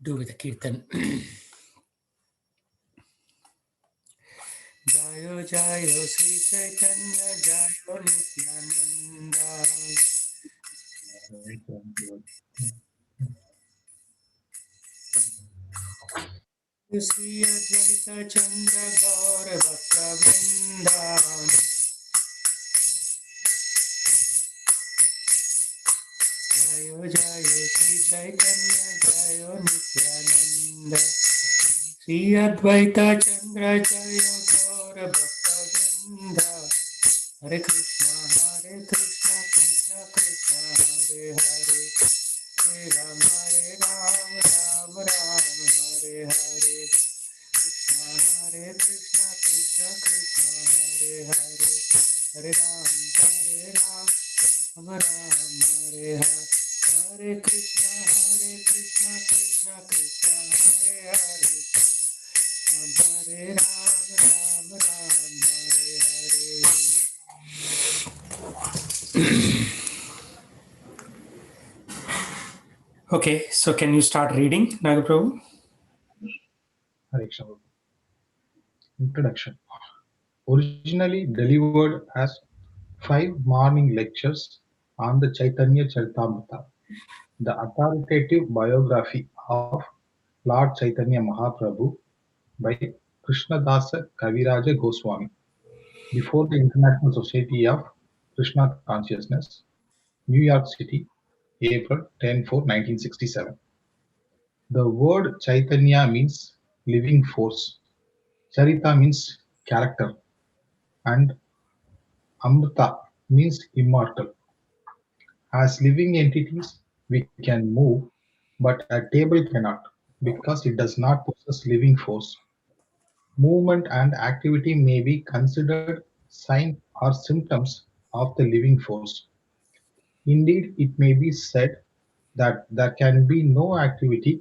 do with the kirtan. Jayo Jayo Sri Chaitanya Jayo Nityananda Sri Advaita Chandra Gaura Bhakta Vrinda Jayo Jayo Sri Chaitanya Jayo Nityananda Sri Advaita Chandra Jayo Gaura Bhakta Vrinda Hare Krishna Krishna Krishna Hare Hare Hare Ram Ram Ram Hare Hare Krishna Hare Krishna Krishna Krishna Hare Hare Hare Ram Ram Hare Hare Hare Krishna Krishna Krishna Hare Hare Hare Ram Hare Hare. Okay, so can you start reading, Nagaprabhu? Introduction. Originally delivered as 5 morning lectures on the Caitanya Caritamrta, the authoritative biography of Lord Chaitanya Mahaprabhu by Krishnadasa Kaviraja Goswami, before the International Society of Krishna Consciousness, New York City, April 10 1967. The word Chaitanya means living force, Charita means character, and Amrita means immortal. As living entities, we can move, but a table cannot because it does not possess living force. Movement and activity may be considered signs or symptoms of the living force. Indeed, it may be said that there can be no activity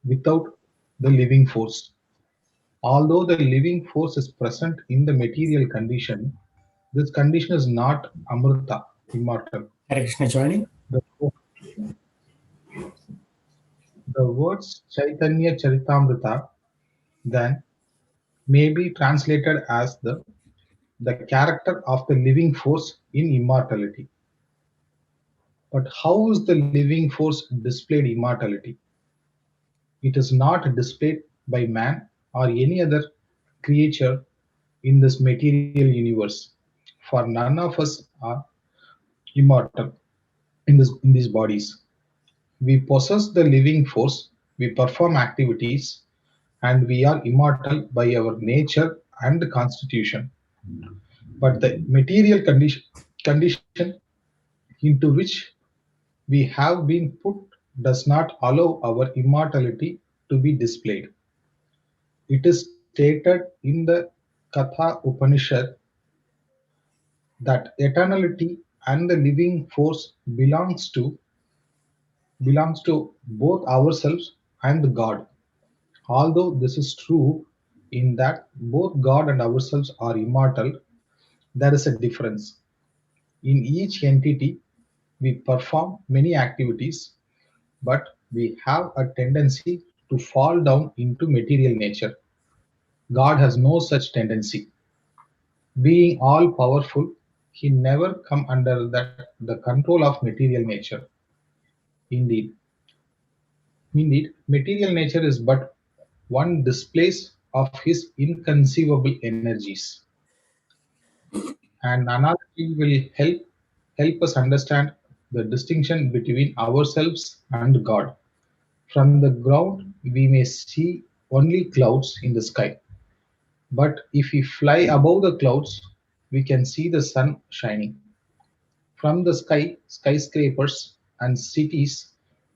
without the living force. Although the living force is present in the material condition, this condition is not Amrita, immortal. Hare Krishna joining. The, the words Chaitanya Charitamrita then may be translated as the character of the living force in immortality. But how is the living force displayed immortality? It is not displayed by man or any other creature in this material universe. For none of us are immortal in these bodies. We possess the living force, we perform activities, and we are immortal by our nature and constitution. But the material condition into which we have been put does not allow our immortality to be displayed. It is stated in the Katha Upanishad that eternality and the living force belongs to both ourselves and God. Although this is true in that both God and ourselves are immortal, there is a difference. In each entity, we perform many activities, but we have a tendency to fall down into material nature. God has no such tendency. Being all powerful, he never come under the control of material nature. Indeed, material nature is but one displays of his inconceivable energies. An analogy will help us understand the distinction between ourselves and God. From the ground, we may see only clouds in the sky, but if we fly above the clouds, we can see the sun shining. From the sky, skyscrapers and cities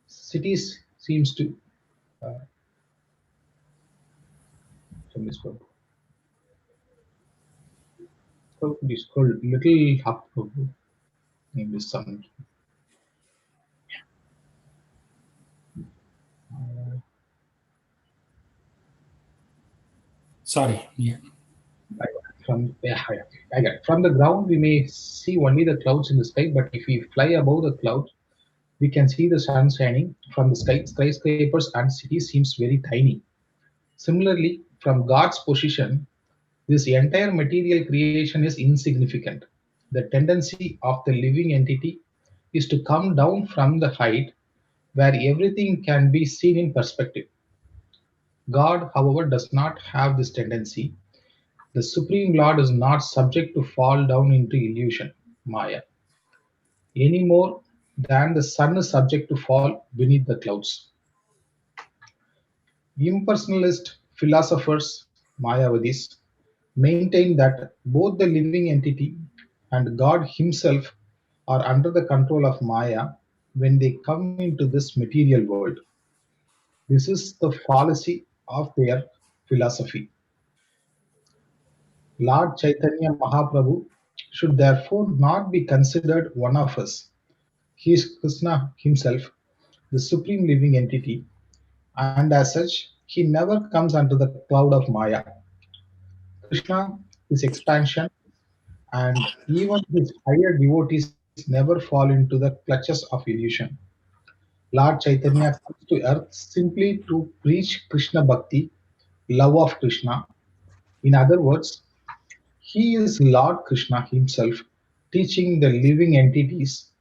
seems to uh, from this world. So we scroll little up in this sun. Sorry. Yeah. I got it. From the ground, we may see only the clouds in the sky, but if we fly above the clouds, We can see the sun shining from the sky. Skyscrapers and cities seems very tiny. Similarly, from God's position, this entire material creation is insignificant. The tendency of the living entity is to come down from the height where everything can be seen in perspective. God, however, does not have this tendency. The Supreme Lord is not subject to fall down into illusion, Maya, any more than the sun is subject to fall beneath the clouds. Impersonalist philosophers, Mayavadis, maintain that both the living entity and God Himself are under the control of Maya when they come into this material world. This is the fallacy of their philosophy. Lord Chaitanya Mahaprabhu should therefore not be considered one of us. He is Krishna himself, the supreme living entity, and as such, he never comes under the cloud of Maya. Krishna is expansion, and even his higher devotees never fall into the clutches of illusion. Lord Chaitanya comes to earth simply to preach Krishna Bhakti, love of Krishna. In other words, he is Lord Krishna himself teaching the living entities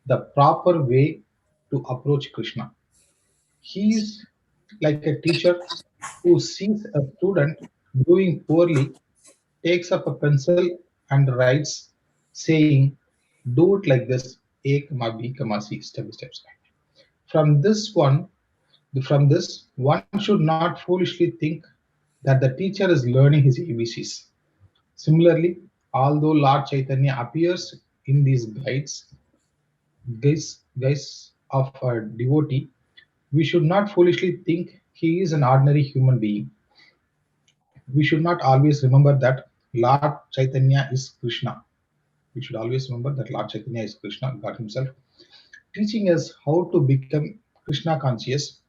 the proper way to approach Krishna. He is like a teacher who sees a student doing poorly, takes up a pencil and writes, saying, "Do it like this, A, comma, B, comma, C, step by step." From this one, from this, one should not foolishly think that the teacher is learning his ABCs. Similarly, although Lord Chaitanya appears in these guise of a devotee, we should not foolishly think he is an ordinary human being. We should not always remember that Lord Chaitanya is Krishna. We should always remember that Lord Chaitanya is Krishna, God Himself, teaching us how to become Krishna conscious,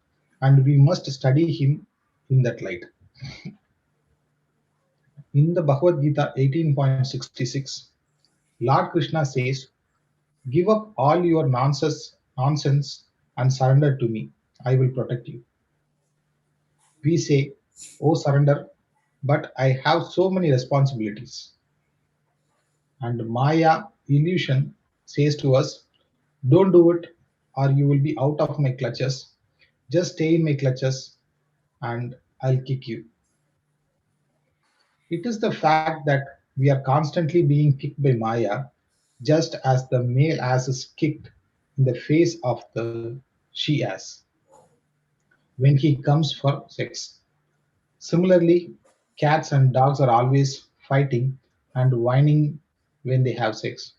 and we must study Him in that light. In the Bhagavad Gita 18.66, Lord Krishna says, "Give up all your nonsense and surrender to me. I will protect you." We say, "Oh, surrender, but I have so many responsibilities." And Maya, illusion, says to us, "Don't do it, or you will be out of my clutches. Just stay in my clutches, and I'll kick you." It is the fact that we are constantly being kicked by Maya, just as the male ass is kicked in the face of the she ass when he comes for sex. Similarly, cats and dogs are always fighting and whining when they have sex.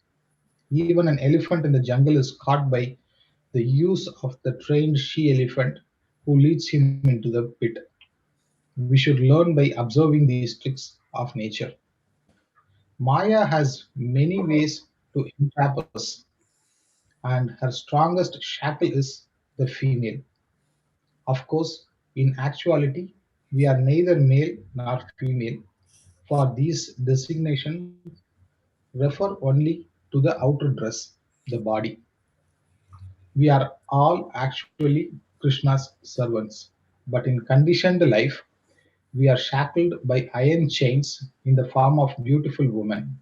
Even an elephant in the jungle is caught by the use of the trained she elephant who leads him into the pit. We should learn by observing these tricks of nature. Maya has many ways to entrap us, and her strongest shackle is the female. Of course, in actuality, we are neither male nor female, for these designations refer only to the outer dress, the body. We are all actually Krishna's servants, but in conditioned life, we are shackled by iron chains in the form of beautiful women.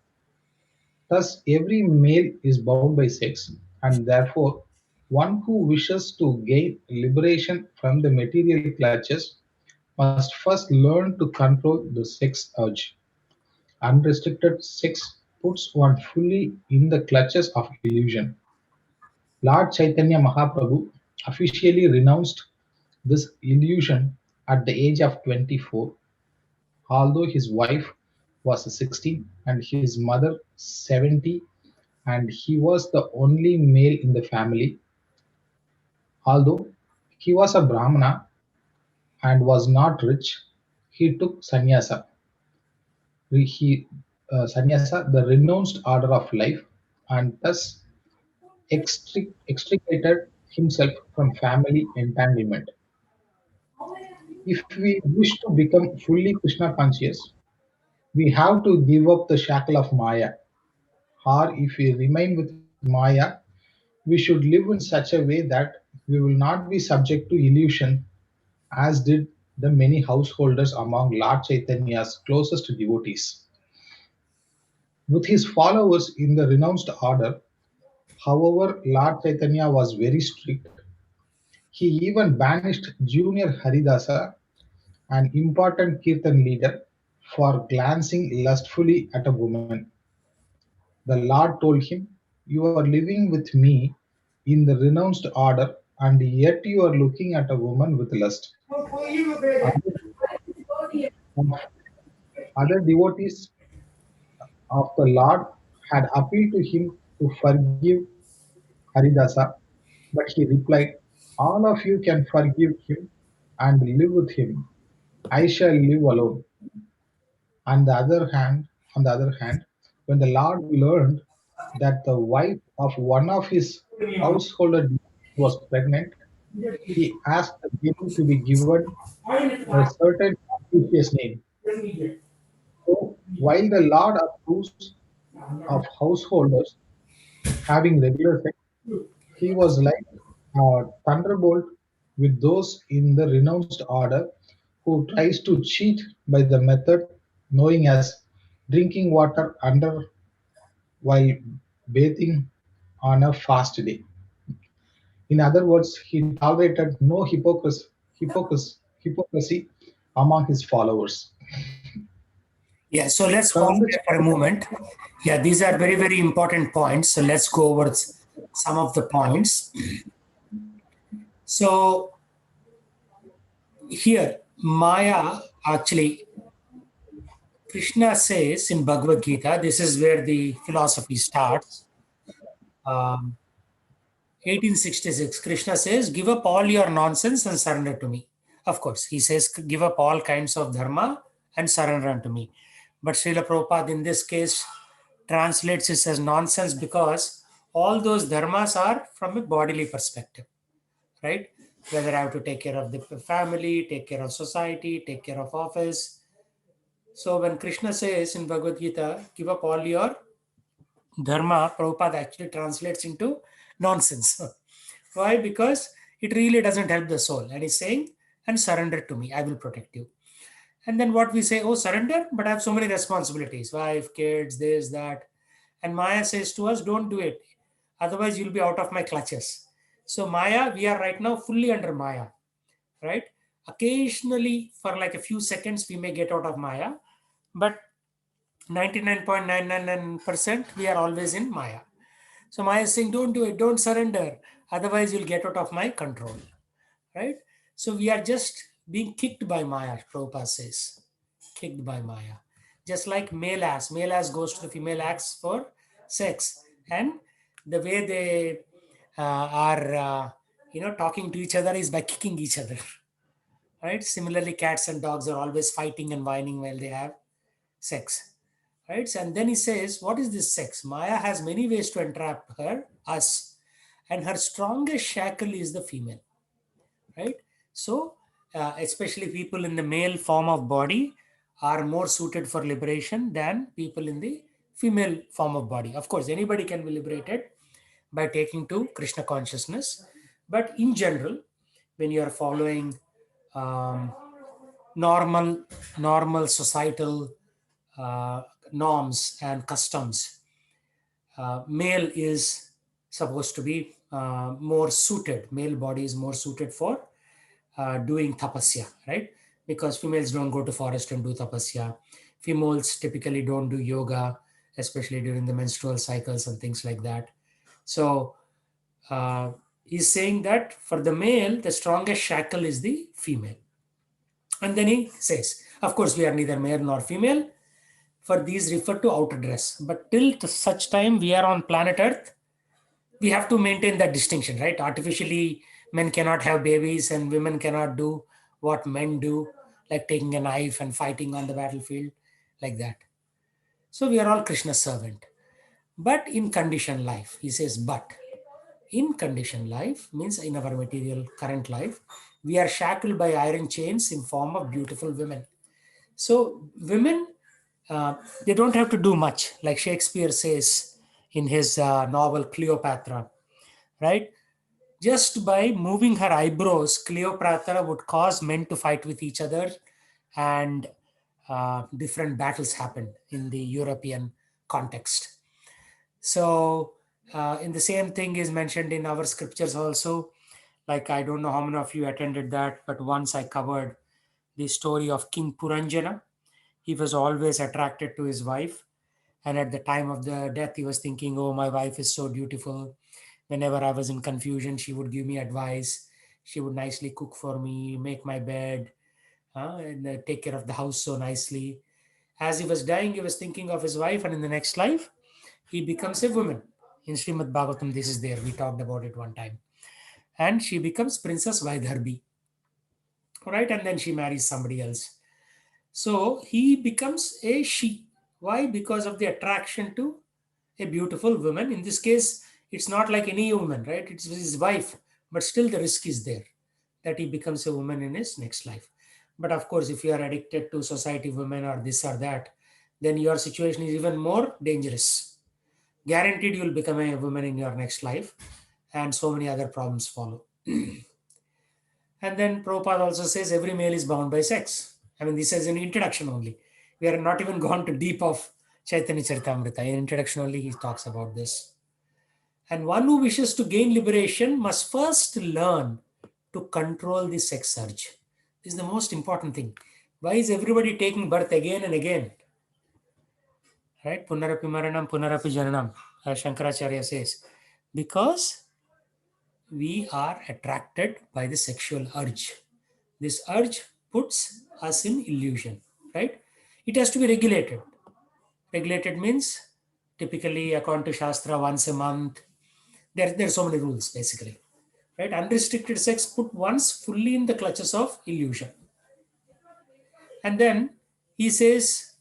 Thus, every male is bound by sex, and therefore, one who wishes to gain liberation from the material clutches must first learn to control the sex urge. Unrestricted sex puts one fully in the clutches of illusion. Lord Chaitanya Mahaprabhu officially renounced this illusion at the age of 24, although his wife was 16 and his mother 70, and he was the only male in the family. Although he was a Brahmana and was not rich, he took sannyasa. He sannyasa, the renounced order of life, and thus extricated himself from family entanglement. If we wish to become fully Krishna conscious, we have to give up the shackle of Maya, or if we remain with Maya, We should live in such a way that we will not be subject to illusion, as did the many householders among Lord Chaitanya's closest devotees. With his followers in the renounced order, however, Lord Chaitanya was very strict. He even banished Junior Haridasa, an important Kirtan leader, for glancing lustfully at a woman. The Lord told him, "You are living with me in the renounced order, and yet you are looking at a woman with lust." Other, other devotees of the Lord had appealed to him to forgive Haridasa, but he replied, "All of you can forgive him and live with him. I shall live alone." On the other hand, when the Lord learned that the wife of one of his householder was pregnant, he asked the baby to be given a certain auspicious name. So, while the Lord approves of householders having regular sex, he was like a thunderbolt with those in the renounced order who tries to cheat by the method knowing as drinking water under while bathing on a fast day. In other words, he tolerated no hypocrisy among his followers. Yeah, so let's From pause this there for a moment. Yeah, these are very, very important points. So let's go over some of the points. So here, Maya actually, Krishna says in Bhagavad Gita, this is where the philosophy starts. Um, 1866, Krishna says, "Give up all your nonsense and surrender to me." Of course, he says, "Give up all kinds of dharma and surrender unto me." But Srila Prabhupada in this case translates it as nonsense because all those dharmas are from a bodily perspective, right? Whether I have to take care of the family, take care of society, take care of office. So when Krishna says in Bhagavad Gita, "Give up all your dharma," Prabhupada actually translates into nonsense. Why? Because it really doesn't help the soul. And he's saying, "And surrender to me, I will protect you." And then what we say, "Oh, surrender, but I have so many responsibilities, wife, kids, this, that." And Maya says to us, "Don't do it. Otherwise, you'll be out of my clutches." So, Maya, we are right now fully under Maya, right? Occasionally, for like a few seconds, we may get out of Maya, but 99.999% we are always in Maya. So Maya is saying, "Don't do it, don't surrender. Otherwise, you'll get out of my control." Right? So we are just being kicked by Maya, Prabhupada says. Kicked by Maya. Just like male ass. Male ass goes to the female ass for sex. And the way they are, talking to each other is by kicking each other. Right? Similarly, cats and dogs are always fighting and whining while they have sex, right? And then he says, "What is this sex? Maya has many ways to entrap us, and her strongest shackle is the female," right? So, especially people in the male form of body are more suited for liberation than people in the female form of body. Of course, anybody can be liberated by taking to Krishna consciousness, but in general, when you are following um, normal societal uh, norms and customs, male is supposed to be more suited, male body is more suited for doing tapasya, right? Because females don't go to forest and do tapasya. Females typically don't do yoga, especially during the menstrual cycles and things like that. So uh, he's saying that for the male the strongest shackle is the female. And then he says, of course, we are neither male nor female, for these refer to outer dress. But till such time we are on planet Earth, we have to maintain that distinction, right? Artificially, men cannot have babies and women cannot do what men do, like taking a knife and fighting on the battlefield, like that. So we are all Krishna's servant. But in conditioned life, he says, but in conditioned life means in our material current life, we are shackled by iron chains in form of beautiful women. So women, they don't have to do much, like Shakespeare says in his novel Cleopatra, right? Just by moving her eyebrows, Cleopatra would cause men to fight with each other, and different battles happened in the European context. So, in the same thing is mentioned in our scriptures also. Like, I don't know how many of you attended that, but once I covered the story of King Puranjana. He was always attracted to his wife, and at the time of the death, he was thinking, "Oh, my wife is so beautiful. Whenever I was in confusion, she would give me advice. She would nicely cook for me, make my bed, and take care of the house so nicely." As he was dying, he was thinking of his wife, and in the next life, he becomes a woman. In Srimad Bhagavatam, this is there. We talked about it one time. And she becomes Princess Vaidharbi, right? And then she marries somebody else. So he becomes a she. Why? Because of the attraction to a beautiful woman. In this case, it's not like any woman, right? It's his wife, but still the risk is there that he becomes a woman in his next life. But of course, if you are addicted to society women or this or that, then your situation is even more dangerous. Guaranteed you'll become a woman in your next life, and so many other problems follow. And then Prabhupada also says every male is bound by sex. I mean, this is an introduction only. We are not even gone to deep of Chaitanya Caritamrta. In introduction only, he talks about this. And one who wishes to gain liberation must first learn to control the sex urge. This is the most important thing. Why is everybody taking birth again and again? Right? Punarapi Maranam, Punarapi Jananam, as Shankaracharya says. Because we are attracted by the sexual urge. This urge puts us in illusion, right? It has to be regulated. Regulated means typically, according to Shastra, once a month. There are so many rules, basically, right? Unrestricted sex put once fully in the clutches of illusion. And then he says,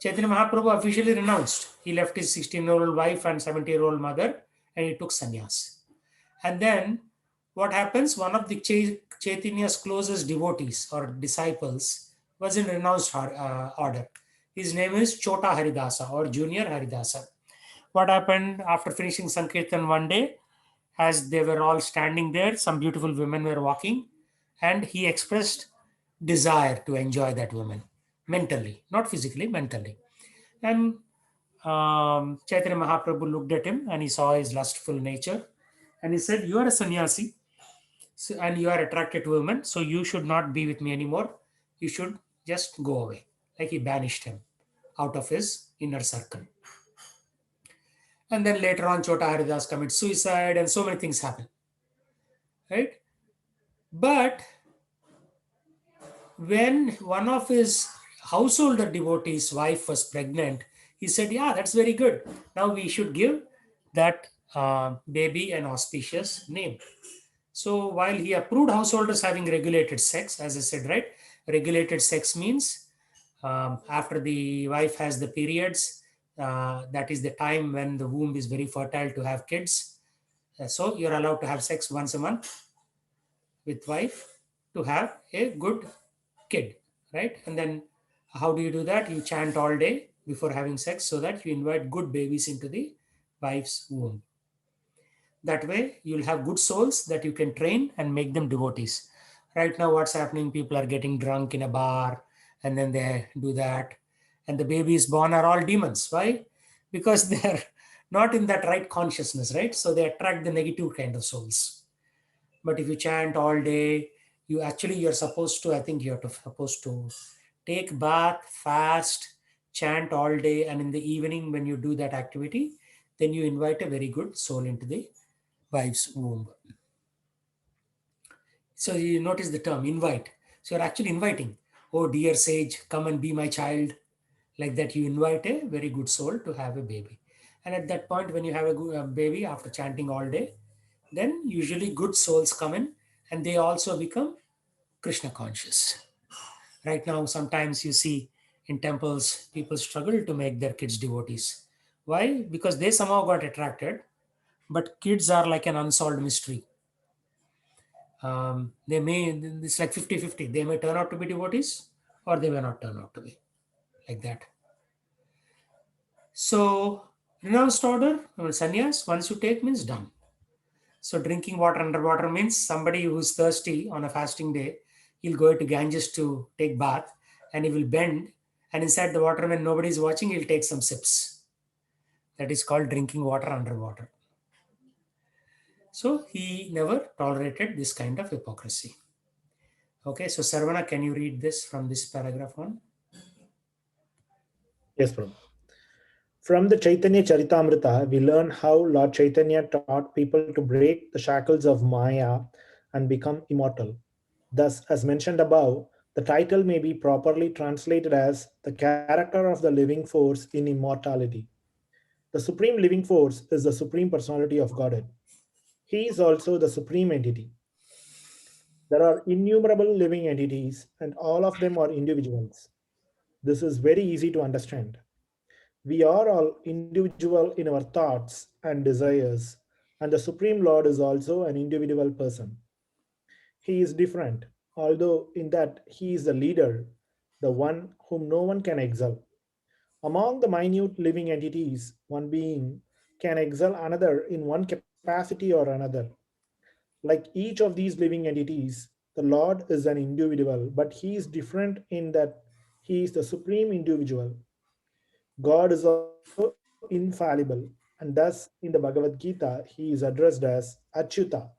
Chaitanya Mahaprabhu officially renounced. He left his 16-year-old wife and 70-year-old mother, and he took sannyas. And then what happens? One of the Chaitanya's closest devotees or disciples was in renounced order. His name is Chota Haridasa or Junior Haridasa. What happened after finishing Sankirtan one day? As they were all standing there, some beautiful women were walking, and he expressed desire to enjoy that woman mentally, not physically, mentally. And Chaitanya Mahaprabhu looked at him and he saw his lustful nature, and he said, "You are a sannyasi, and you are attracted to women, so you should not be with me anymore. You should just go away." Like he banished him out of his inner circle. And then later on, Chota Haridas commits suicide, and so many things happen, right? But when one of his householder devotees' wife was pregnant, he said, "Yeah, that's very good. Now we should give that baby an auspicious name." So while he approved householders having regulated sex, as I said, right, regulated sex means after the wife has the periods, that is the time when the womb is very fertile to have kids. So you're allowed to have sex once a month with wife to have a good kid, right? And then how do you do that? You chant all day before having sex so that you invite good babies into the wife's womb. That way, you'll have good souls that you can train and make them devotees. Right now, what's happening? People are getting drunk in a bar and then they do that. And the babies born are all demons. Why? Because they're not in that right consciousness, right? So they attract the negative kind of souls. But if you chant all day, you're supposed to, I think you're supposed to take bath, fast, chant all day, and in the evening when you do that activity, then you invite a very good soul into the wife's womb. So you notice the term invite. So you're actually inviting, "Oh, dear sage, come and be my child." Like that, you invite a very good soul to have a baby. And at that point, when you have a baby after chanting all day, then usually good souls come in and they also become Krishna conscious. Right now, sometimes you see in temples, people struggle to make their kids devotees. Why? Because they somehow got attracted, but kids are like an unsolved mystery. They may, it's like 50-50. They may turn out to be devotees or they may not turn out to be like that. So, renounced order, sannyas, once you take means done. So drinking water underwater means somebody who's thirsty on a fasting day, he'll go to Ganges to take bath, and he will bend, and inside the water when nobody is watching, he'll take some sips. That is called drinking water underwater. So he never tolerated this kind of hypocrisy. Okay, so Sarvana, can you read this from this paragraph on? Yes, Prabhu. From the Chaitanya Charitamrita, we learn how Lord Chaitanya taught people to break the shackles of Maya and become immortal. Thus, as mentioned above, the title may be properly translated as the character of the living force in immortality. The supreme living force is the supreme personality of Godhead. He is also the supreme entity. There are innumerable living entities, and all of them are individuals. This is very easy to understand. We are all individual in our thoughts and desires, and the Supreme Lord is also an individual person. He is different, although in that he is the leader, the one whom no one can excel. Among the minute living entities, one being can excel another in one capacity or another. Like each of these living entities, the Lord is an individual, but he is different in that he is the supreme individual. God is also infallible, and thus in the Bhagavad Gita, he is addressed as Achyuta,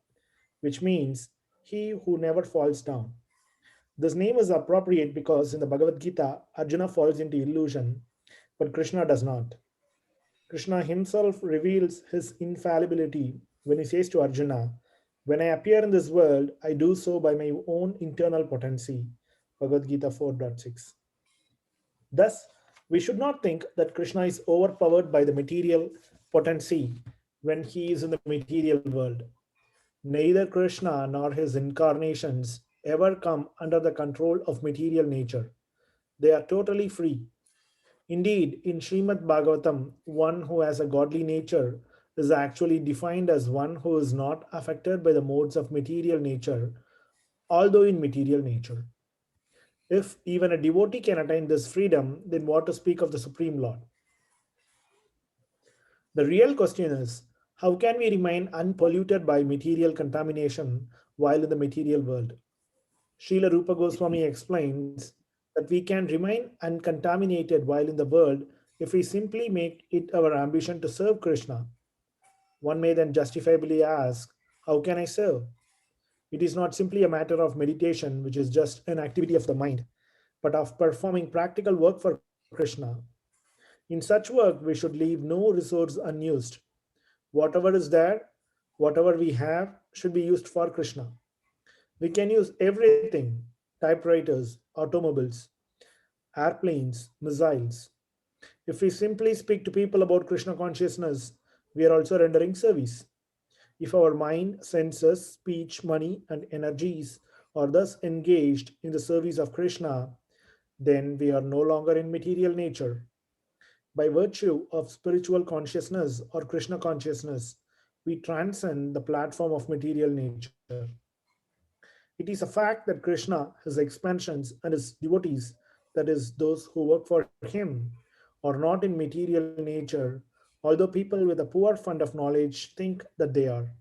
which means he who never falls down. This name is appropriate because in the Bhagavad Gita, Arjuna falls into illusion, but Krishna does not. Krishna himself reveals his infallibility when he says to Arjuna, "When I appear in this world, I do so by my own internal potency." Bhagavad Gita 4.6. Thus, we should not think that Krishna is overpowered by the material potency when he is in the material world. Neither Krishna nor his incarnations ever come under the control of material nature. They are totally free. Indeed, in Srimad Bhagavatam, one who has a godly nature is actually defined as one who is not affected by the modes of material nature, although in material nature. If even a devotee can attain this freedom, then what to speak of the Supreme Lord? The real question is, how can we remain unpolluted by material contamination while in the material world? Srila Rupa Goswami explains that we can remain uncontaminated while in the world if we simply make it our ambition to serve Krishna. One may then justifiably ask, how can I serve? It is not simply a matter of meditation, which is just an activity of the mind, but of performing practical work for Krishna. In such work, we should leave no resource unused. Whatever is there, whatever we have, should be used for Krishna. We can use everything: typewriters, automobiles, airplanes, missiles. If we simply speak to people about Krishna consciousness, we are also rendering service. If our mind, senses, speech, money, and energies are thus engaged in the service of Krishna, then we are no longer in material nature. By virtue of spiritual consciousness or Krishna consciousness, we transcend the platform of material nature. It is a fact that Krishna, his expansions, and his devotees, that is, those who work for him, are not in material nature, although people with a poor fund of knowledge think that they are.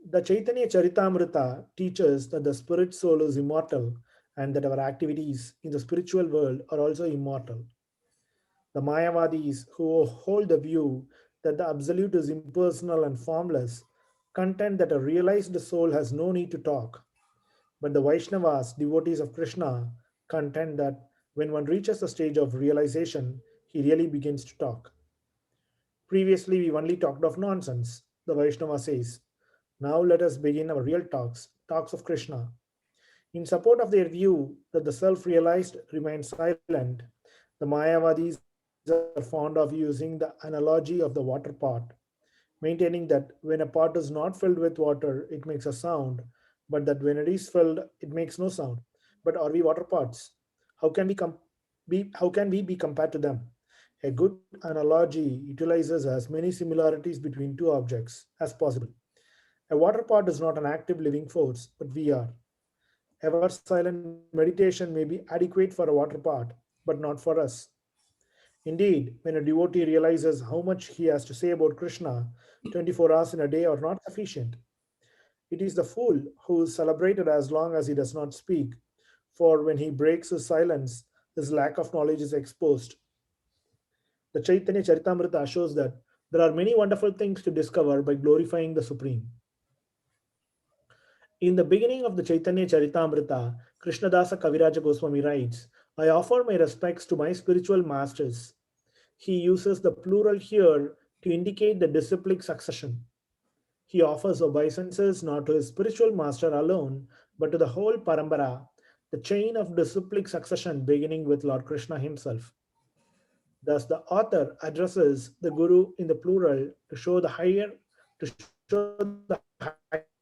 The Chaitanya Charitamrita teaches that the spirit soul is immortal and that our activities in the spiritual world are also immortal. The Mayavadis, who hold the view that the absolute is impersonal and formless, contend that a realized soul has no need to talk. But the Vaishnavas, devotees of Krishna, contend that when one reaches the stage of realization, he really begins to talk. Previously, we only talked of nonsense, the Vaishnava says. Now let us begin our real talks, talks of Krishna. In support of their view that the self realized remains silent, the Mayavadis are fond of using the analogy of the water pot, maintaining that when a pot is not filled with water, it makes a sound, but that when it is filled, it makes no sound. But are we water pots? How can we be compared to them? A good analogy utilizes as many similarities between two objects as possible. A water pot is not an active living force, but we are. Ever silent meditation may be adequate for a water pot, but not for us. Indeed, when a devotee realizes how much he has to say about Krishna, 24 hours in a day are not sufficient. It is the fool who is celebrated as long as he does not speak, for when he breaks his silence, his lack of knowledge is exposed. The Chaitanya Charitamrita shows that there are many wonderful things to discover by glorifying the Supreme. In the beginning of the Chaitanya Charitamrita, Krishnadasa Kaviraja Goswami writes, I offer my respects to my spiritual masters. He uses the plural here to indicate the disciplic succession. He offers obeisances not to his spiritual master alone, but to the whole parambara, the chain of disciplic succession beginning with Lord Krishna himself. Thus, the author addresses the Guru in the plural to show the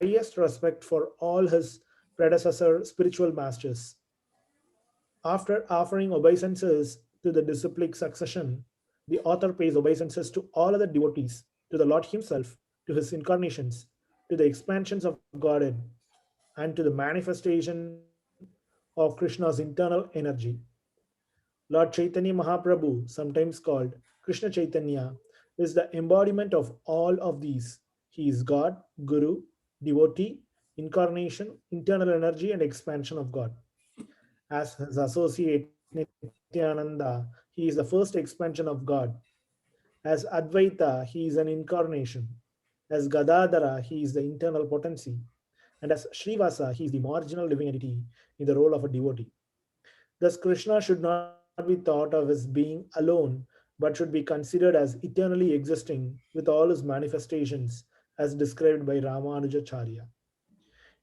highest respect for all his predecessor spiritual masters. After offering obeisances to the disciplic succession, the author pays obeisances to all other devotees, to the Lord Himself, to His incarnations, to the expansions of Godhead, and to the manifestation of Krishna's internal energy. Lord Chaitanya Mahaprabhu, sometimes called Krishna Chaitanya, is the embodiment of all of these. He is God, Guru, devotee, incarnation, internal energy, and expansion of God. As his associate Nityananda, he is the first expansion of God. As Advaita, he is an incarnation. As Gadadhara, he is the internal potency. And as Srivasa, he is the marginal living entity in the role of a devotee. Thus, Krishna should not be thought of as being alone, but should be considered as eternally existing with all his manifestations, as described by Ramanujacharya.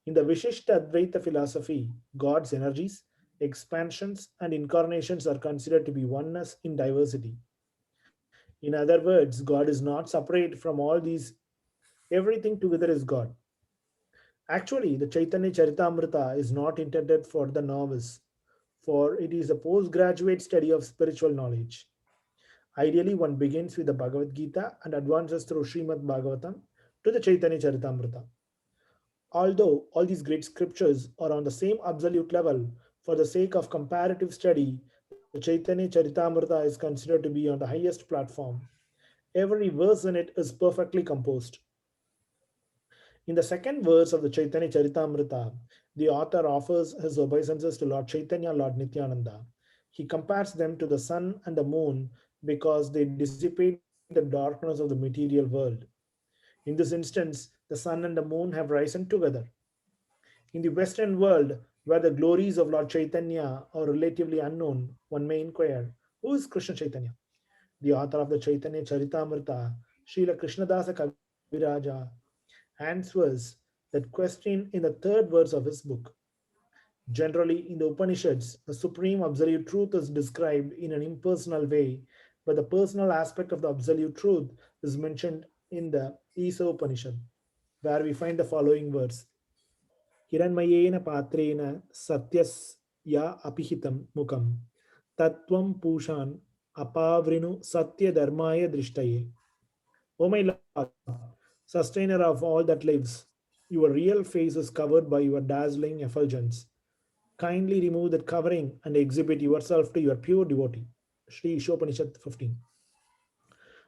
In the Vishishta Advaita philosophy, God's energies, expansions, and incarnations are considered to be oneness in diversity. In other words, God is not separate from all these, everything together is God. Actually, the Chaitanya Charitamrita is not intended for the novice, for it is a postgraduate study of spiritual knowledge. Ideally, one begins with the Bhagavad Gita and advances through Srimad Bhagavatam to the Chaitanya Charitamrita. Although all these great scriptures are on the same absolute level, for the sake of comparative study, the Chaitanya Charitamrita is considered to be on the highest platform. Every verse in it is perfectly composed. In the second verse of the Chaitanya Charitamrita, the author offers his obeisances to Lord Chaitanya, Lord Nityananda. He compares them to the sun and the moon because they dissipate the darkness of the material world. In this instance, the sun and the moon have risen together. In the Western world, where the glories of Lord Chaitanya are relatively unknown, one may inquire, who is Krishna Chaitanya? The author of the Chaitanya Charitamrita, Srila Krishnadasa Kaviraja, answers that question in the third verse of his book. Generally, in the Upanishads, the supreme absolute truth is described in an impersonal way, but the personal aspect of the absolute truth is mentioned in the Isa Upanishad, where we find the following verse Hiranmayena patrena satyasya apihitam mukam tatvam pushan apavrinu satya dharmaya drishtaye. O my Lord, sustainer of all that lives, your real face is covered by your dazzling effulgence. Kindly remove that covering and exhibit yourself to your pure devotee. Sri Ishopanishad 15.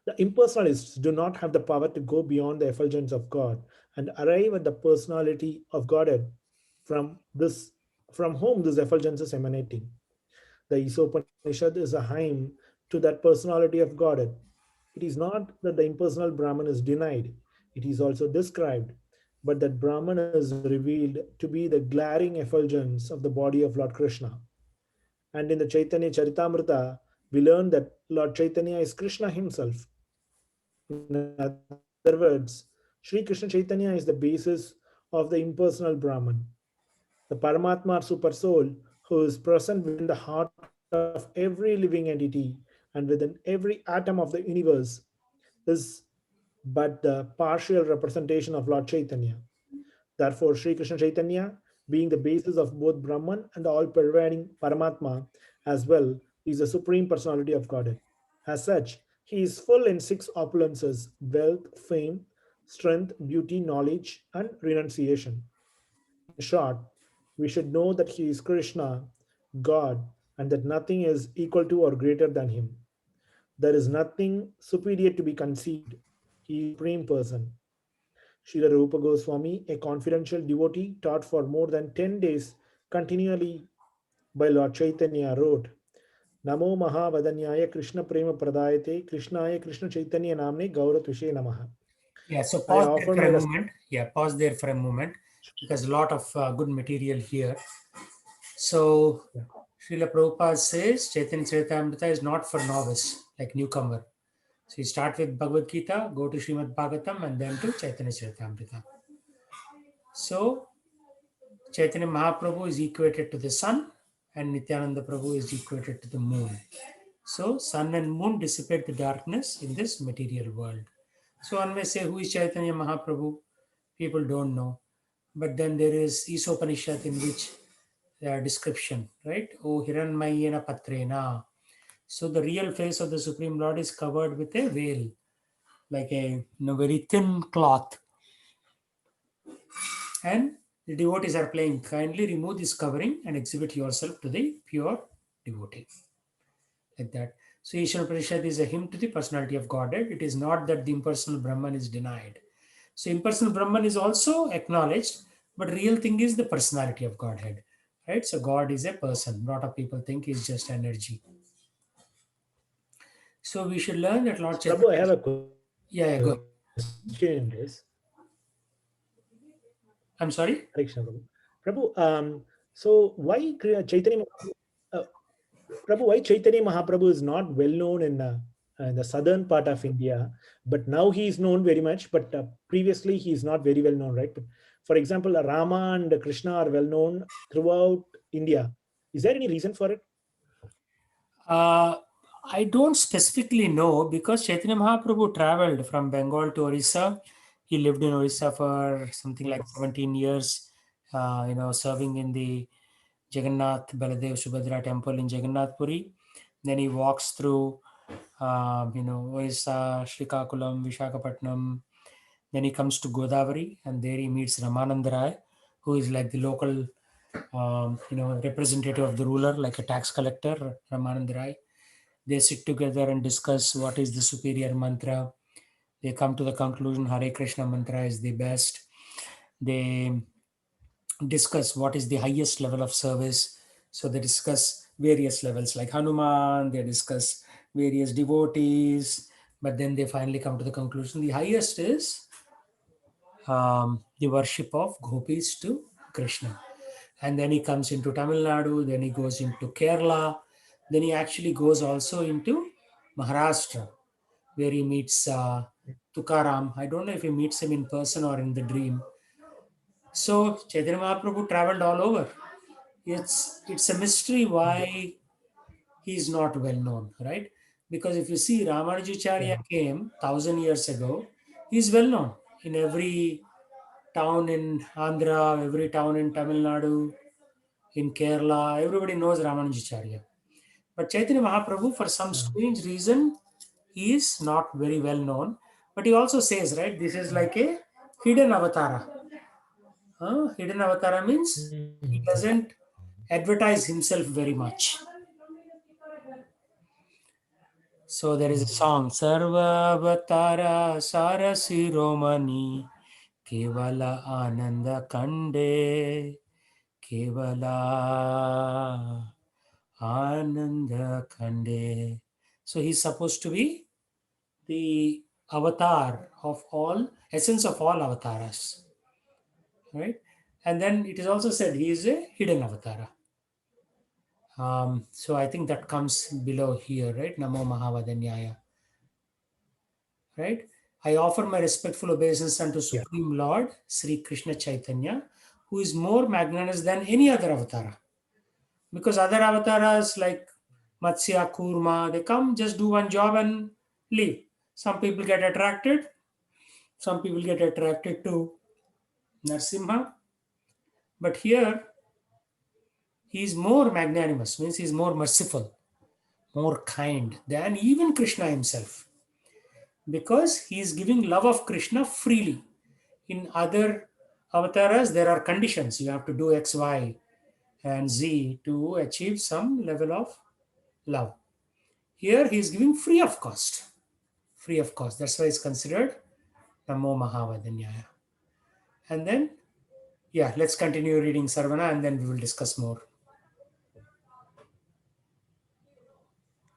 The impersonalists do not have the power to go beyond the effulgence of God and arrive at the personality of Godhead from this from whom this effulgence is emanating. The Isopanishad is a hymn to that personality of Godhead. It is not that the impersonal Brahman is denied, it is also described, but that Brahman is revealed to be the glaring effulgence of the body of Lord Krishna. And in the Chaitanya Charitamrita, we learn that Lord Chaitanya is Krishna himself. In other words, Sri Krishna Chaitanya is the basis of the impersonal Brahman, the Paramatma Super Soul, who is present within the heart of every living entity and within every atom of the universe, is but the partial representation of Lord Chaitanya. Therefore, Sri Krishna Chaitanya, being the basis of both Brahman and the all pervading Paramatma as well, is the supreme personality of Godhead. As such, he is full in six opulences wealth, fame, strength, beauty, knowledge, and renunciation. In short, we should know that he is Krishna, God, and that nothing is equal to or greater than him. There is nothing superior to be conceived. He is Supreme Person. Srila Rupa Goswami, a confidential devotee, taught for more than 10 days continually by Lord Chaitanya, wrote, Namo Mahavadanyaya Krishna Prema Pradayate Krishnaya Krishna Chaitanya Namne Gauratvishe Namaha. Yeah, so I pause there offer for my a respect. moment. Yeah, pause there for a moment because a lot of good material here. So, Srila Prabhupada says Chaitanya Charitamrita is not for novice, like newcomer. So, you start with Bhagavad Gita, go to Srimad Bhagavatam, and then to Chaitanya Charitamrita. So, Chaitanya Mahaprabhu is equated to the sun, and Nityananda Prabhu is equated to the moon. So, sun and moon dissipate the darkness in this material world. So, one may say, who is Chaitanya Mahaprabhu? People don't know. But then there is Isopanishad in which description, right? Oh, Hiranmayena Patrena. So the real face of the Supreme Lord is covered with a veil, like a very thin cloth. And the devotees are playing, kindly remove this covering and exhibit yourself to the pure devotee. Like that. So Ishvara Parishad is a hymn to the personality of Godhead. It is not that the impersonal Brahman is denied. So impersonal Brahman is also acknowledged, but real thing is the personality of Godhead. Right? So God is a person. A lot of people think he's just energy. So we should learn that Lord Prabhu, I Chaitanya. have a question in this. I'm Hare sorry. Krishna, Prabhu. Prabhu, so why uh, Prabhu, why Chaitanya Mahaprabhu is not well known in the southern part of India, but now he is known very much, but previously he is not very well known, right? But for example, Rama and Krishna are well known throughout India. Is there any reason for it? Uh, I don't specifically know because Chaitanya Mahaprabhu traveled from Bengal to Orissa. He lived in Orissa for something like Yes. 17 years, serving in the Jagannath Baladev Subhadra temple in Jagannath Puri. Then he walks through, Orissa, Srikakulam, Vishakhapatnam. Then he comes to Godavari, and there he meets Ramananda Rai, who is like the local, representative of the ruler, like a tax collector, Ramananda Rai. They sit together and discuss what is the superior mantra. They come to the conclusion Hare Krishna mantra is the best. They discuss what is the highest level of service. So they discuss various levels like Hanuman, they discuss various devotees, but then they finally come to the conclusion the highest is the worship of gopis to Krishna. And then he comes into Tamil Nadu, then he goes into Kerala, then he actually goes also into Maharashtra, where he meets Tukaram. I don't know if he meets him in person or in the dream. So Chaitanya Mahaprabhu traveled all over. It's a mystery Yeah. why he is not well known, right? Because if you see Ramanujacharya Yeah. came 1,000 years ago, he is well known in every town in Andhra, every town in Tamil Nadu, in Kerala. Everybody knows Ramanujacharya. But Chaitanya Mahaprabhu, for some Yeah. strange reason, he is not very well known. But he also says, right, this is like a hidden avatara. Hidden avatara means Mhm. he doesn't advertise himself very much. So there is a song, Sarva Avatara Sarasiromani Kevala Ananda Kande Kevala Ananda Kande. So he's supposed to be the avatar of all, essence of all avatars, right? And then it is also said he is a hidden avatara. So I think that comes below here, right? Namo Mahavadanyaya, right? I offer my respectful obeisance unto Yeah. Supreme Lord Sri Krishna Chaitanya, who is more magnanimous than any other avatara. Because other avatars like Matsya, Kurma, they come, just do one job and leave. Some people get attracted, some people get attracted to Narsimha. But here, he is more magnanimous, means he is more merciful, more kind than even Krishna himself. Because he is giving love of Krishna freely. In other avatars, there are conditions. You have to do X, Y, and Z to achieve some level of love. Here, he is giving free of cost. Free of cost. That's why it's considered Namo Mahavadanyaya. And then, yeah, let's continue reading Sarvana and then we will discuss more.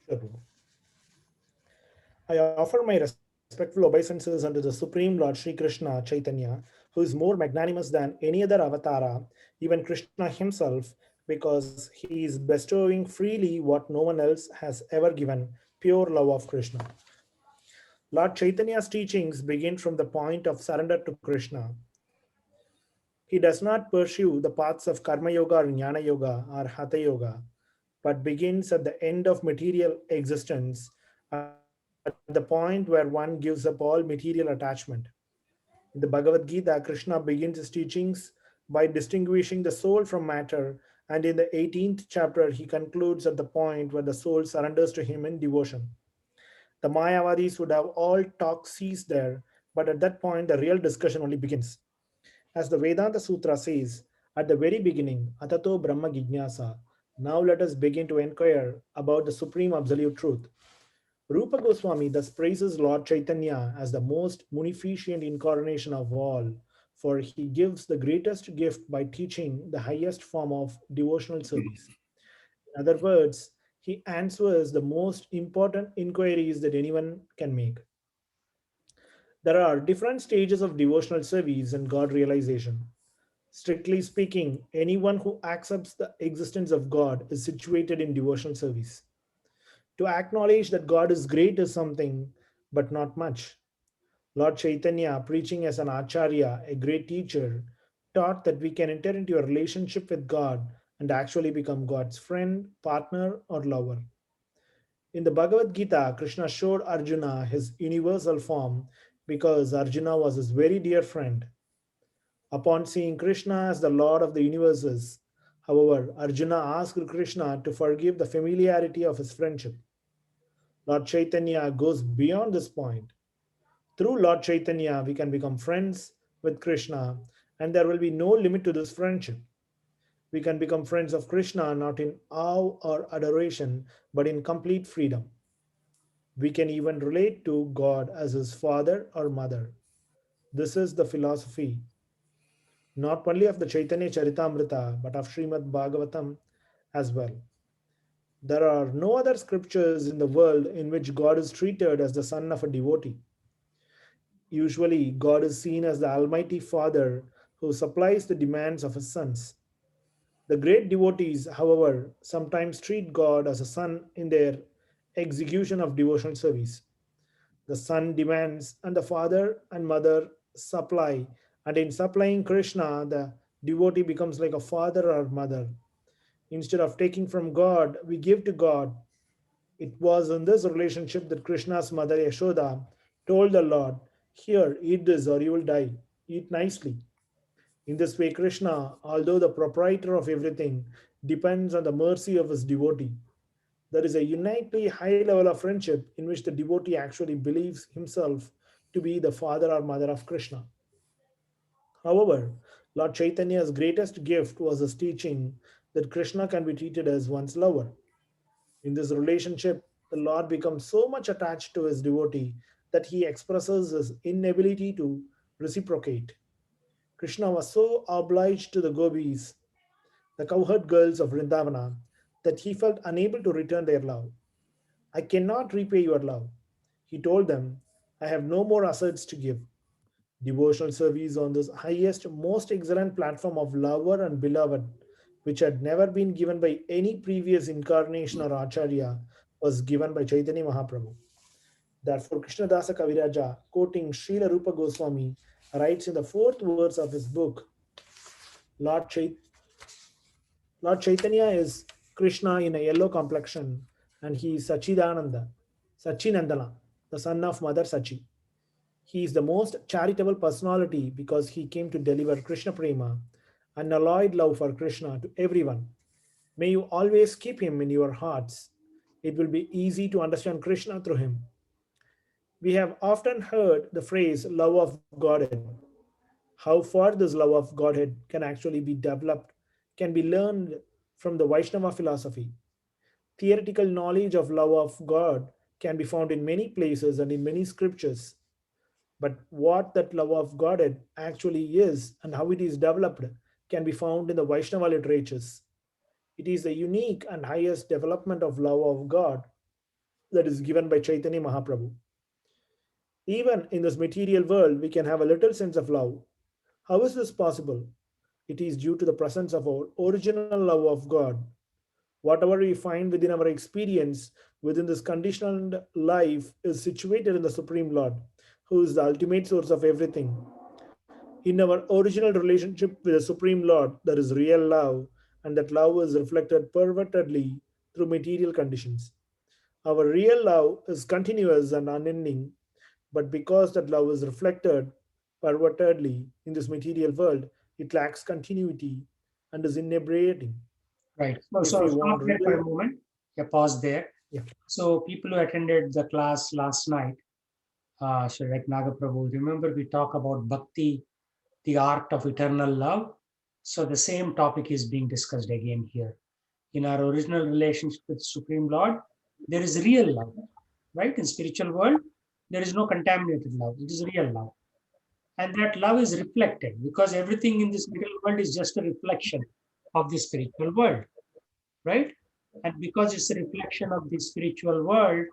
Sure. I offer my respectful obeisances unto the Supreme Lord Sri Krishna Chaitanya, who is more magnanimous than any other avatara, even Krishna himself, because he is bestowing freely what no one else has ever given, pure love of Krishna. Lord Chaitanya's teachings begin from the point of surrender to Krishna. He does not pursue the paths of Karma Yoga or Jnana Yoga or Hatha Yoga, but begins at the end of material existence, at the point where one gives up all material attachment. In the Bhagavad Gita, Krishna begins his teachings by distinguishing the soul from matter, and in the 18th chapter, he concludes at the point where the soul surrenders to him in devotion. The Mayavadis would have all talk ceased there, but at that point, the real discussion only begins. As the Vedanta Sutra says, at the very beginning, Atato Brahma Jignasa, now let us begin to inquire about the supreme absolute truth. Rupa Goswami thus praises Lord Chaitanya as the most munificent incarnation of all, for he gives the greatest gift by teaching the highest form of devotional service. In other words, he answers the most important inquiries that anyone can make. There are different stages of devotional service and God realization. Strictly speaking, anyone who accepts the existence of God is situated in devotional service. To acknowledge that God is great is something, but not much. Lord Chaitanya, preaching as an acharya, a great teacher, taught that we can enter into a relationship with God and actually become God's friend, partner, or lover. In the Bhagavad Gita, Krishna showed Arjuna his universal form because Arjuna was his very dear friend. Upon seeing Krishna as the Lord of the universes, however, Arjuna asked Krishna to forgive the familiarity of his friendship. Lord Chaitanya goes beyond this point. Through Lord Chaitanya, we can become friends with Krishna, and there will be no limit to this friendship. We can become friends of Krishna not in awe or adoration, but in complete freedom. We can even relate to God as his father or mother. This is the philosophy not only of the Chaitanya Charitamrita, but of Srimad Bhagavatam as well. There are no other scriptures in the world in which God is treated as the son of a devotee. Usually, God is seen as the Almighty Father who supplies the demands of his sons. The great devotees, however, sometimes treat God as a son in their execution of devotional service. The son demands, and the father and mother supply. And in supplying Krishna, the devotee becomes like a father or mother. Instead of taking from God, we give to God. It was in this relationship that Krishna's mother Yashoda told the Lord, "Here, eat this or you will die. Eat nicely." In this way, Krishna, although the proprietor of everything, depends on the mercy of his devotee. There is a uniquely high level of friendship in which the devotee actually believes himself to be the father or mother of Krishna. However, Lord Chaitanya's greatest gift was his teaching that Krishna can be treated as one's lover. In this relationship, the Lord becomes so much attached to his devotee that he expresses his inability to reciprocate. Krishna was so obliged to the gopis, the cowherd girls of Vrindavana, that he felt unable to return their love. "I cannot repay your love." He told them, "I have no more assets to give." Devotional service on this highest, most excellent platform of lover and beloved, which had never been given by any previous incarnation or acharya, was given by Chaitanya Mahaprabhu. Therefore, Krishnadasa Kaviraja, quoting Srila Rupa Goswami, writes in the fourth verse of his book, Lord, Chait- Lord Chaitanya is Krishna in a yellow complexion, and he is Sachinandana, the son of Mother Sachi. He is the most charitable personality because he came to deliver Krishna Prema, unalloyed love for Krishna to everyone. May you always keep him in your hearts. It will be easy to understand Krishna through him. We have often heard the phrase love of Godhead. How far this love of Godhead can actually be developed can be learned from the Vaishnava philosophy. Theoretical knowledge of love of God can be found in many places and in many scriptures. But what that love of God actually is and how it is developed can be found in the Vaishnava literatures. It is the unique and highest development of love of God that is given by Chaitanya Mahaprabhu. Even in this material world, we can have a little sense of love. How is this possible? It is due to the presence of our original love of God. Whatever we find within our experience within this conditioned life is situated in the Supreme Lord, who is the ultimate source of everything. In our original relationship with the Supreme Lord, there is real love, and that love is reflected pervertedly through material conditions. Our real love is continuous and unending, but because that love is reflected pervertedly in this material world, it lacks continuity and is inebriating. Right. So, If we stop want there for a real, moment. Yeah, pause there. yeah, So people who attended the class last night, so like Nagaprabhu, remember we talk about bhakti, the art of eternal love. So the same topic is being discussed again here. In our original relationship with Supreme Lord, there is real love, right? In spiritual world, there is no contaminated love. It is real love. And that love is reflected because everything in this material world is just a reflection of the spiritual world, right? And because it's a reflection of the spiritual world,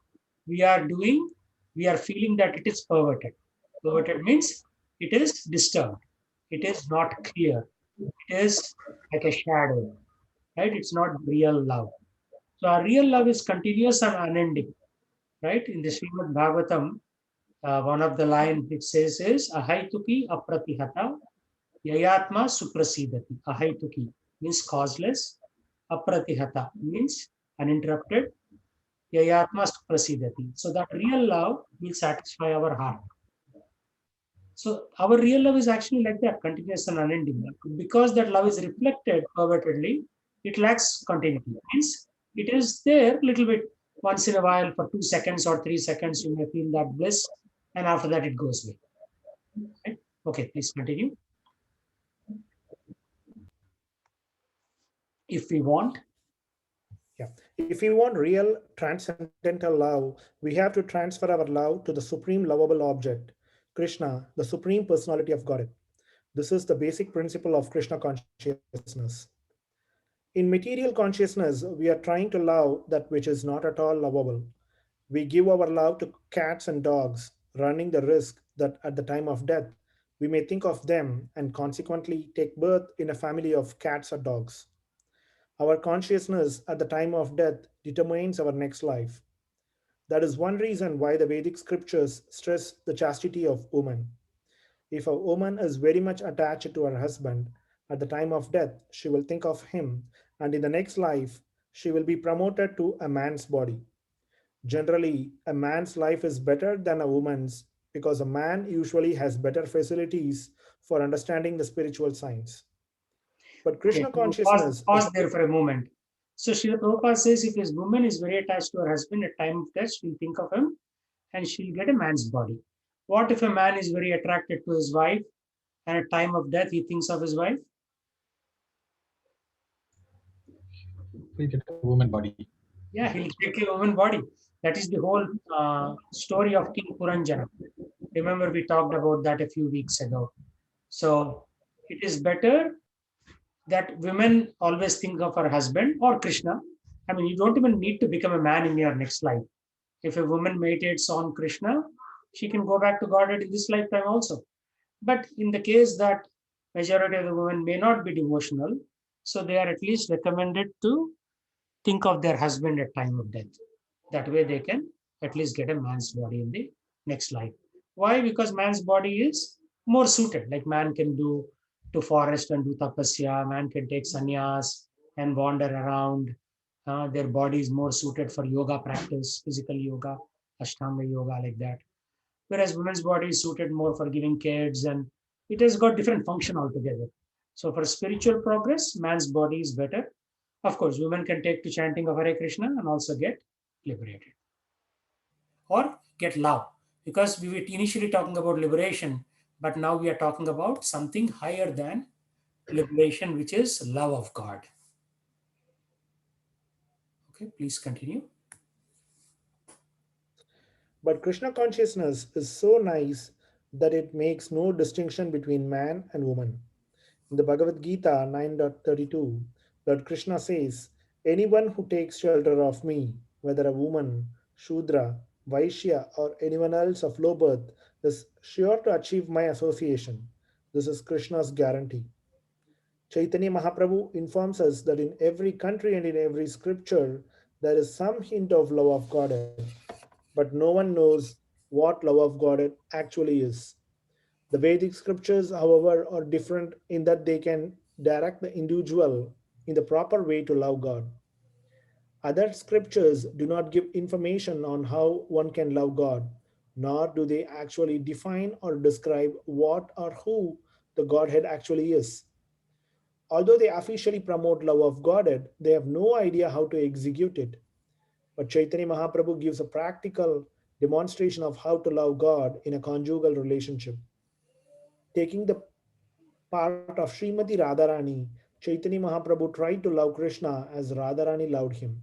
we are doing, we are feeling that it is perverted. Perverted means it is disturbed. It is not clear. It is like a shadow, right? It's not real love. So our real love is continuous and unending, right? In the Srimad Bhagavatam, one of the line it says is Ahaituki apratihata yayatma suprasidati. Ahaituki means causeless. Apratihata means uninterrupted. Yayatma suprasidati. So that real love will satisfy our heart. So our real love is actually like that, continuous and unending. Because that love is reflected pervertedly, it lacks continuity. Means it is there a little bit once in a while for 2 seconds or 3 seconds, you may feel that bliss, and after that it goes away. Right? Okay, please continue. If we want, yeah. If we want real transcendental love, we have to transfer our love to the supreme lovable object, Krishna, the supreme personality of Godhead. This is the basic principle of Krishna consciousness. In material consciousness, we are trying to love that which is not at all lovable. We give our love to cats and dogs, running the risk that at the time of death, we may think of them and consequently take birth in a family of cats or dogs. Our consciousness at the time of death determines our next life. That is one reason why the Vedic scriptures stress the chastity of woman. If a woman is very much attached to her husband, at the time of death, she will think of him, and in the next life, she will be promoted to a man's body. Generally, a man's life is better than a woman's because a man usually has better facilities for understanding the spiritual science. But okay, Krishna so pause, consciousness is pause there for a moment. So Srila Prabhupada says if his woman is very attached to her husband at time of death, she'll think of him and she'll get a man's body. What if a man is very attracted to his wife and at time of death he thinks of his wife? We get a woman body. Yeah, he'll take a woman body. That is the whole story of King Puranjana. Remember, we talked about that a few weeks ago. So it is better that women always think of her husband or Krishna. I mean, you don't even need to become a man in your next life. If a woman meditates on Krishna, she can go back to Godhead in this lifetime also. But in the case that majority of the women may not be devotional, so they are at least recommended to think of their husband at time of death. That way they can at least get a man's body in the next life. Why? Because man's body is more suited. Like man can do to forest and do tapasya, man can take sannyas and wander around. Their body is more suited for yoga practice, physical yoga, ashtanga yoga, like that. Whereas women's body is suited more for giving kids and it has got different function altogether. So for spiritual progress, man's body is better. Of course, women can take to chanting of Hare Krishna and also get liberated or get love. Because we were initially talking about liberation, but now we are talking about something higher than liberation, which is love of God. Okay, please continue. But Krishna consciousness is so nice that it makes no distinction between man and woman. In the Bhagavad Gita 9.32, Lord Krishna says, anyone who takes shelter of me, whether a woman, Shudra, Vaishya, or anyone else of low birth, is sure to achieve my association. This is Krishna's guarantee. Chaitanya Mahaprabhu informs us that in every country and in every scripture, there is some hint of love of Godhead, but no one knows what love of Godhead actually is. The Vedic scriptures, however, are different in that they can direct the individual in the proper way to love God. Other scriptures do not give information on how one can love God, nor do they actually define or describe what or who the Godhead actually is. Although they officially promote love of Godhead, they have no idea how to execute it. But Chaitanya Mahaprabhu gives a practical demonstration of how to love God in a conjugal relationship. Taking the part of Srimati Radharani, Chaitanya Mahaprabhu tried to love Krishna as Radharani loved him.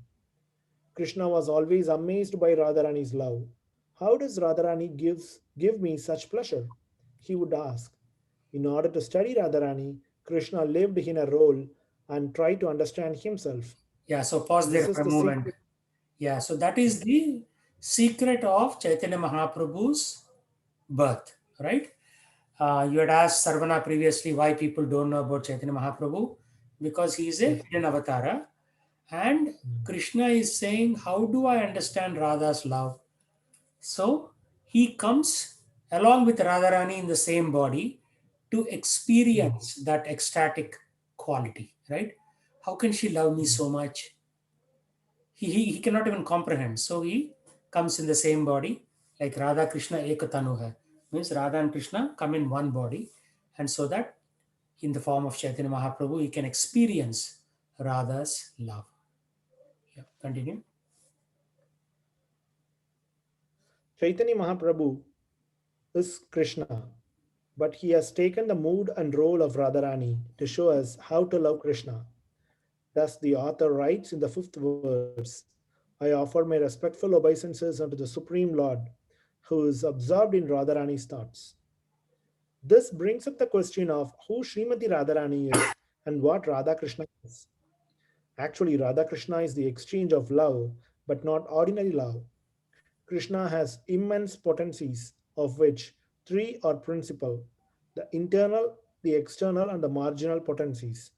Krishna was always amazed by Radharani's love. How does Radharani give me such pleasure? He would ask. In order to study Radharani, Krishna lived in a role and tried to understand himself. Yeah, so pause This there is for a the moment. secret. Yeah, so that is the secret of Chaitanya Mahaprabhu's birth, right? You had asked Sarvana previously why people don't know about Chaitanya Mahaprabhu, because he is a Yes. hidden avatara. And Krishna is saying, how do I understand Radha's love? So he comes along with Radharani in the same body to experience that ecstatic quality, right? How can she love me so much? He cannot even comprehend. So he comes in the same body, like Radha Krishna Ekatanu hai. Means Radha and Krishna come in one body, and so that in the form of Chaitanya Mahaprabhu, he can experience Radha's love. Yeah, continue. Chaitanya Mahaprabhu is Krishna, but he has taken the mood and role of Radharani to show us how to love Krishna. Thus, the author writes in the fifth verse, I offer my respectful obeisances unto the Supreme Lord, who is absorbed in Radharani's thoughts. This brings up the question of who Srimati Radharani is and what Radha Krishna is. Actually, Radha Krishna is the exchange of love, but not ordinary love. Krishna has immense potencies, of which three are principal: the internal, the external, and the marginal potencies.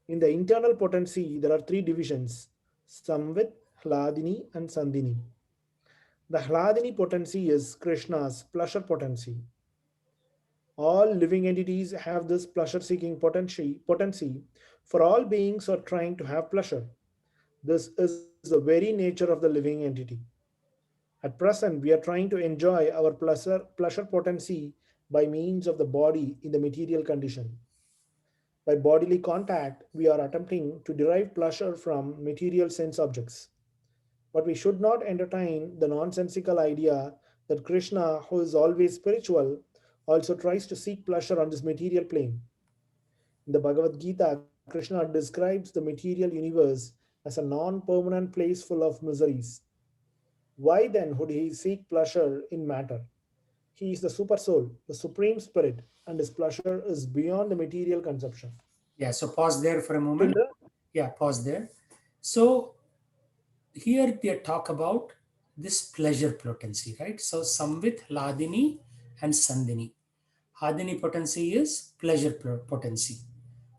In the internal potency, there are three divisions: Samvit, Hladini, and Sandhini. The Hladini potency is Krishna's pleasure potency. All living entities have this pleasure seeking potency, for all beings are trying to have pleasure. This is the very nature of the living entity. At present, we are trying to enjoy our pleasure potency by means of the body in the material condition. By bodily contact, we are attempting to derive pleasure from material sense objects. But we should not entertain the nonsensical idea that Krishna, who is always spiritual, also tries to seek pleasure on this material plane. In the Bhagavad Gita, Krishna describes the material universe as a non permanent place full of miseries. Why then would he seek pleasure in matter? He is the super soul, the supreme spirit, and his pleasure is beyond the material conception. Yeah, so pause there for a To moment. learn, Yeah, pause there. So here they talk about this pleasure potency, right? So Samvit, Hladini, and Sandhini. Hladini potency is pleasure potency.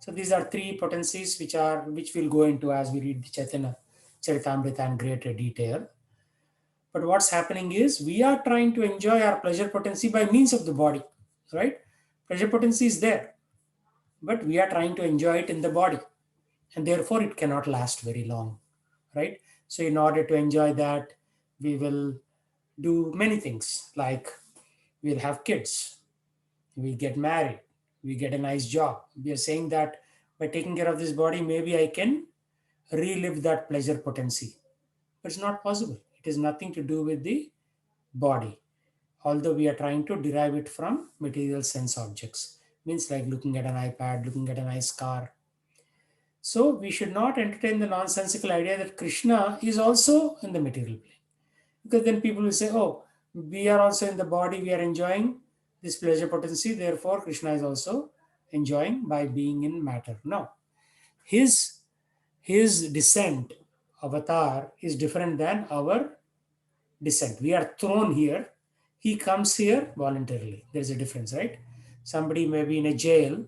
So these are three potencies which we'll go into as we read the Chaitanya Charitamrita in greater detail. But what's happening is we are trying to enjoy our pleasure potency by means of the body, right? Pleasure potency is there, but we are trying to enjoy it in the body, and therefore it cannot last very long, right? So in order to enjoy that, we will do many things, like we'll have kids, we get married, we get a nice job. We are saying that by taking care of this body, maybe I can relive that pleasure potency. But it's not possible. It has nothing to do with the body, although we are trying to derive it from material sense objects. Means like looking at an ipad, looking at a nice car. So we should not entertain the nonsensical idea that Krishna is also in the material plane. Because then people will say, oh, we are also in the body, we are enjoying This pleasure potency, therefore, Krishna is also enjoying by being in matter. Now, his his descent avatar is different than our descent. We are thrown here. He comes here voluntarily. There is a difference, right? Somebody may be in a jail.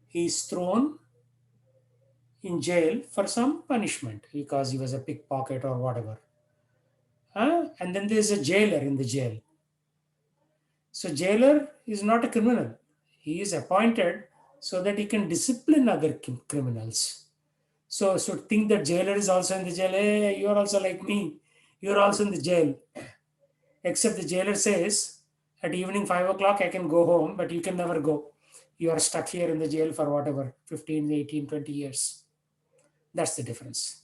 He is thrown in jail for some punishment because he was a pickpocket or whatever. And then there is a jailer in the jail. So jailer is not a criminal. He is appointed so that he can discipline other criminals. So think that jailer is also in the jail. Hey, you are also like me. You are also in the jail. Except the jailer says, at evening 5 o'clock I can go home, but you can never go. You are stuck here in the jail for whatever, 15, 18, 20 years. That's the difference,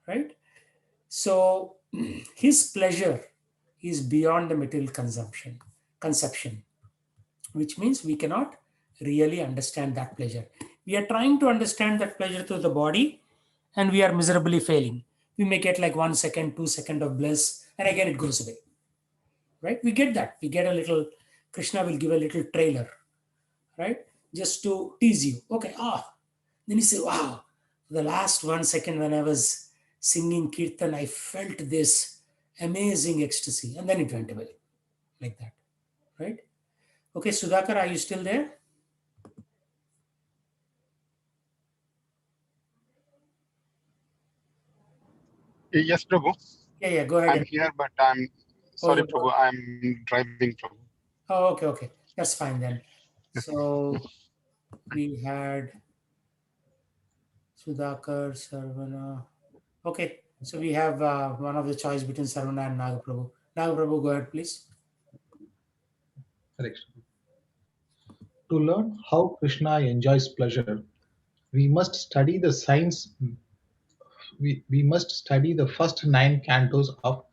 right? So his pleasure is beyond the material conception, which means we cannot really understand that pleasure. We are trying to understand that pleasure through the body, and we are miserably failing. We may get like 1 second, 2 second of bliss, and again it goes away. Right? We get that. We get a little, Krishna will give a little trailer, right? Just to tease you. Okay, then you say, wow, the last 1 second when I was singing Kirtan, I felt this amazing ecstasy. And then it went away like that, right? Okay, Sudhakar, are you still there? Yes, Prabhu. Yeah, go ahead. I'm here, but I'm Oh, sorry, you Prabhu. I'm driving, Prabhu. Oh, okay. That's fine then. Yes. So we had Sudhakar, Sarvana. Okay, so we have one of the choice between Sarvana and Nagaprabhu. Nagaprabhu, go ahead, please. Correct. To learn how Krishna enjoys pleasure, we must study the science. We must study the first 9 cantos of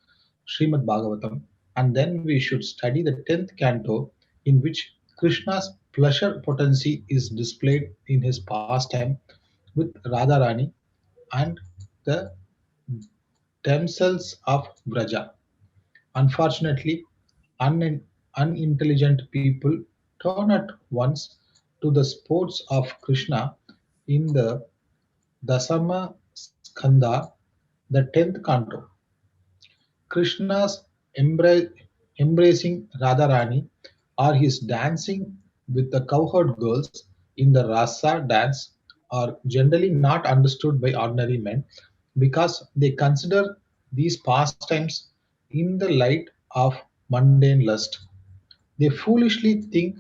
Srimad Bhagavatam, and then we should study the 10th canto, in which Krishna's pleasure potency is displayed in his pastime with Radharani and the damsels of Braja. Unfortunately, unintelligent people turn at once to the sports of Krishna in the Dasama Skandha, the 10th canto. Krishna's embracing Radharani or his dancing with the cowherd girls in the Rasa dance are generally not understood by ordinary men because they consider these pastimes in the light of mundane lust. They foolishly think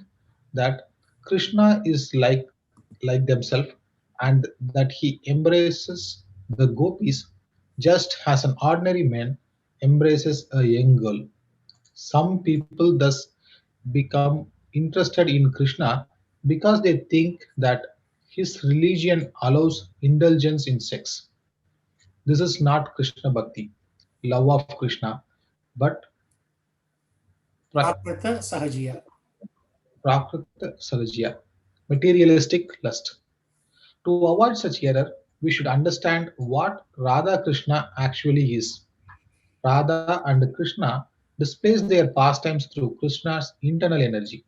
that Krishna is like themselves and that he embraces the gopis just as an ordinary man embraces a young girl. Some people thus become interested in Krishna because they think that his religion allows indulgence in sex. This is not Krishna Bhakti, love of Krishna, but pra- Prakrita Sahajiya. prakrita sarajya, materialistic lust. To avoid such error, we should understand what Radha Krishna actually is. Radha and Krishna displays their pastimes through Krishna's internal energy.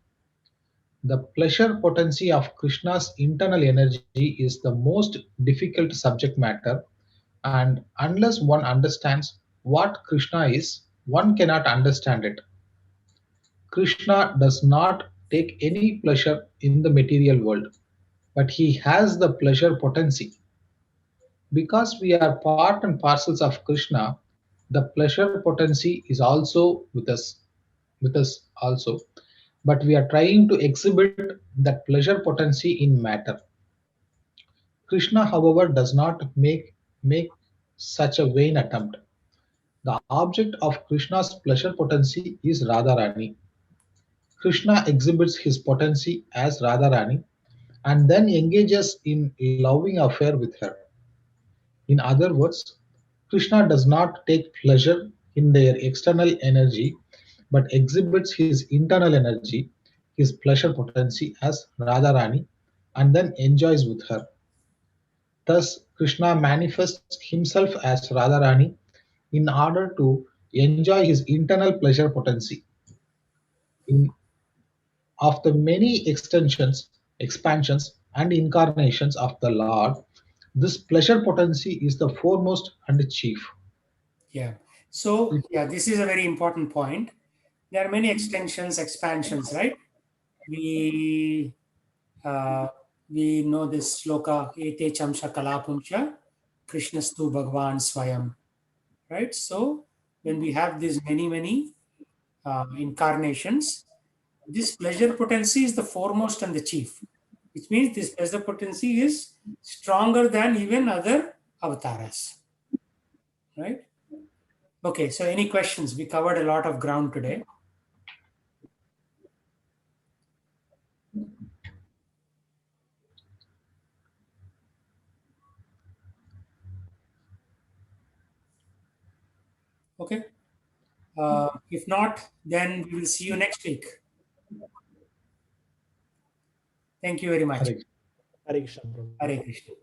The pleasure potency of Krishna's internal energy is the most difficult subject matter, and unless one understands what Krishna is, one cannot understand it. Krishna does not take any pleasure in the material world, but he has the pleasure potency. Because we are part and parcels of Krishna, the pleasure potency is also with us also. But we are trying to exhibit that pleasure potency in matter. Krishna, however, does not make such a vain attempt. The object of Krishna's pleasure potency is Radharani. Krishna exhibits his potency as Radharani and then engages in loving affair with her. In other words, Krishna does not take pleasure in their external energy but exhibits his internal energy, his pleasure potency as Radharani, and then enjoys with her. Thus, Krishna manifests himself as Radharani in order to enjoy his internal pleasure potency. In Of the many expansions, and incarnations of the Lord, this pleasure potency is the foremost and chief. Yeah. So, It yeah, this is a very important point. There are many extensions, expansions, right? We uh, we know this sloka, ete chamsha kalapuncha, Krishnastu Bhagwan Swayam, right? So, when we have these many incarnations, this pleasure potency is the foremost and the chief, which means this pleasure potency is stronger than even other avatars, right? Okay, so any questions? We covered a lot of ground today. Okay. If not, then we will see you next week. Thank you very much. Hare Hare Krishna, Prabhu. Hare Krishna.